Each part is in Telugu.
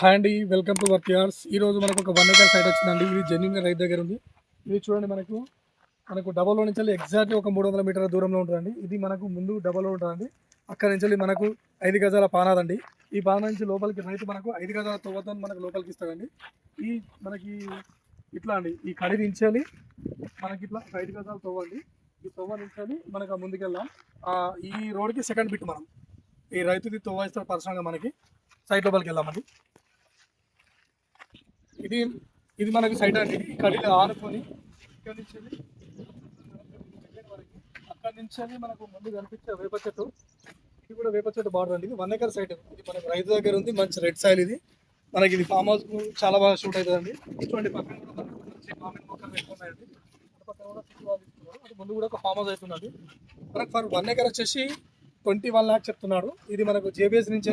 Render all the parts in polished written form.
హాయ్ అండి, వెల్కమ్ టు వర్క్ యార్డ్స్. ఈరోజు మనకు ఒక 1 ఎకర్ సైట్ వచ్చిందండి. ఇది జెన్యున్గా రైతు దగ్గర ఉంది. ఇది చూడండి, మనకు డబల్ రోడ్ నుంచి ఎగ్జాక్ట్లీ ఒక 300 మీటర్ల దూరంలో ఉంటుందండి. ఇది మనకు ముందు డబల్ రోడ్ ఉంటుందండి. అక్కడ నుంచి మనకు 5 గజాల పానాదండి. ఈ పాన నుంచి లోపలికి రైతు మనకు 5 గజాల తవ్వతో మనకు లోపలికి ఇస్తాడండి. ఈ మనకి ఇట్లా అండి, ఈ కడి దించాలి మనకి ఇట్లా 5 గజాలు తవ్వండి. ఈ తవ్వ నుంచి మనకు ముందుకెళ్దాం. ఈ రోడ్కి సెకండ్ బిట్ మనం ఈ రైతుది తవ్వ ఇస్తాడు పర్సనల్గా. మనకి సైట్ లోపలికి వెళ్దామండి. ఇది ఇది మనకి సైట్ అండి. కడిలో ఆనుకొని ఇక్కడ నుంచి అక్కడి నుంచి మనకు ముందు కనిపించే వేప చెట్టు, ఇది కూడా వేప చెట్టు బార్డర్ అండి. ఇది 1 ఎకర్ సైట్. ఇది మనకు రైతు దగ్గర ఉంది. మంచి రెడ్ సాయిల్ ఇది. మనకి ఇది ఫామ్ హౌస్ చాలా బాగా షూట్ అవుతుందండి. ఇటువంటి పక్కన కూడా మనకు మంచి మామిడి మొక్కలు పెట్టుకున్నాయండి. పక్కన కూడా సిటీ వాళ్ళు ఇస్తున్నారు. అది ముందు కూడా ఒక ఫామ్ హౌస్ అవుతుందండి. మనకు ఫర్ 1 ఎకర్ వచ్చేసి 21 lakhs చెప్తున్నాడు. ఇది మనకు జేబీఎస్ నుంచి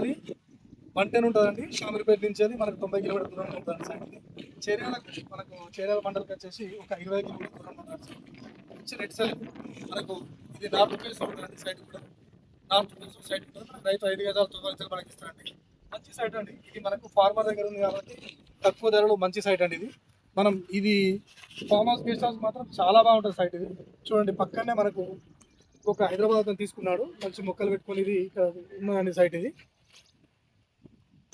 110 ఉంటుందండి. షామీర్పేట నుంచి మనకు 90 కిలోమీటర్ దూరంలో ఉంటుంది సైట్. చేర్యాల మండలికి వచ్చేసి ఒక 20 కిలోమీటర్ దూరంలో ఉంటుంది. మంచి రెడ్ సైడ్ మనకు. ఇది నార్త్ ఫేస్ ఉంటుందండి. సైట్ కూడా నార్త్ ఫేస్ సైట్ ఉంటుంది. మనకు రైతు 5 గజాలు 9 మనకి ఇస్తారండి. మంచి సైట్ అండి. ఇది మనకు ఫార్మర్ దగ్గర ఉంది కాబట్టి తక్కువ ధరలో మంచి సైట్ అండి. ఇది ఫామ్ హౌస్, గెస్ట్ హౌస్ మాత్రం చాలా బాగుంటుంది సైట్. ఇది చూడండి, పక్కనే మనకు ఒక హైదరాబాద్ అతను తీసుకున్నాడు. మంచి మొక్కలు పెట్టుకొని ఇది ఇక్కడ ఉన్నదండి సైట్. ఇది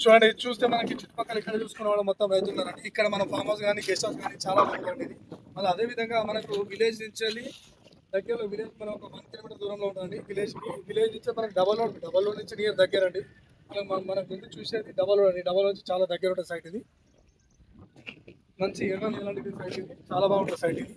చూడండి, చూస్తే మనకి చుట్టుపక్కల ఇక్కడ చూసుకున్న వాళ్ళు మొత్తం రైతులు ఉన్నారండి. ఇక్కడ మన ఫామ్ హౌస్ కానీ గెస్ట్ హౌస్ కానీ చాలా బాగుంటుంది. ఇది మళ్ళీ అదేవిధంగా మనకు విలేజ్ నుంచి దగ్గరలో విలేజ్ మనం ఒక 1 కిలోమీటర్ దూరంలో ఉంటుందండి. విలేజ్ నుంచి మనకు డబల్ రోడ్ నుంచి నియర్ దగ్గర అండి. మనకు ముందు చూసేది డబల్ రోడ్ అండి. డబల్ రోడ్ నుంచి చాలా దగ్గర ఉంటుంది సైట్. ఇది మంచి ఎర్ర నీలాంటిది సైట్. ఇది చాలా బాగుంటుంది సైట్. ఇది